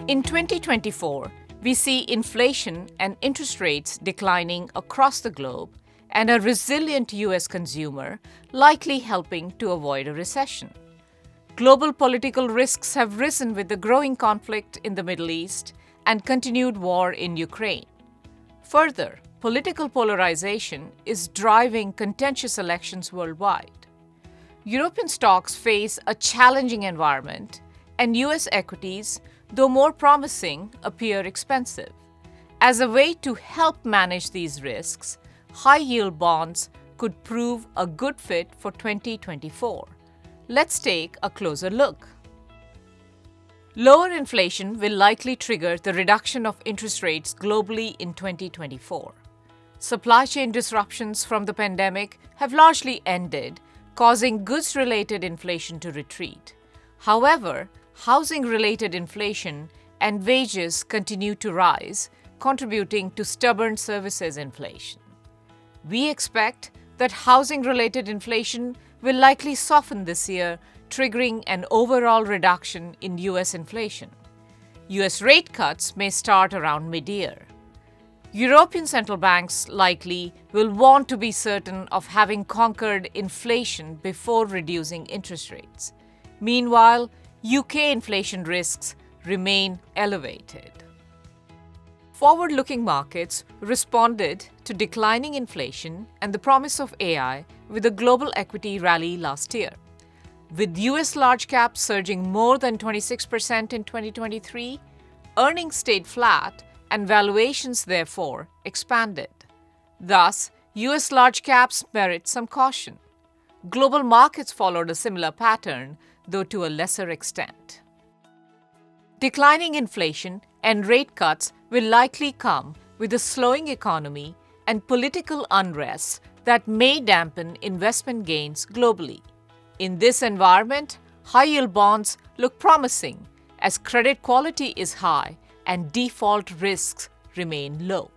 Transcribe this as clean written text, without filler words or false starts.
In 2024, we see inflation and interest rates declining across the globe and a resilient U.S. consumer likely helping to avoid a recession. Global political risks have risen with the growing conflict in the Middle East and continued war in Ukraine. Further, political polarization is driving contentious elections worldwide. European stocks face a challenging environment, and U.S. equities, though more promising, appear expensive. As a way to help manage these risks, high-yield bonds could prove a good fit for 2024. Let's take a closer look. Lower inflation will likely trigger the reduction of interest rates globally in 2024. Supply chain disruptions from the pandemic have largely ended, causing goods-related inflation to retreat. However, housing-related inflation and wages continue to rise, contributing to stubborn services inflation. We expect that housing-related inflation will likely soften this year, triggering an overall reduction in U.S. inflation. U.S. rate cuts may start around mid-year. European central banks likely will want to be certain of having conquered inflation before reducing interest rates. Meanwhile, UK inflation risks remain elevated. Forward-looking markets responded to declining inflation and the promise of AI with a global equity rally last year. With US large caps surging more than 26% in 2023, earnings stayed flat and valuations therefore expanded. Thus, US large caps merit some caution. Global markets followed a similar pattern, though to a lesser extent. Declining inflation and rate cuts will likely come with a slowing economy and political unrest that may dampen investment gains globally. In this environment, high-yield bonds look promising as credit quality is high and default risks remain low.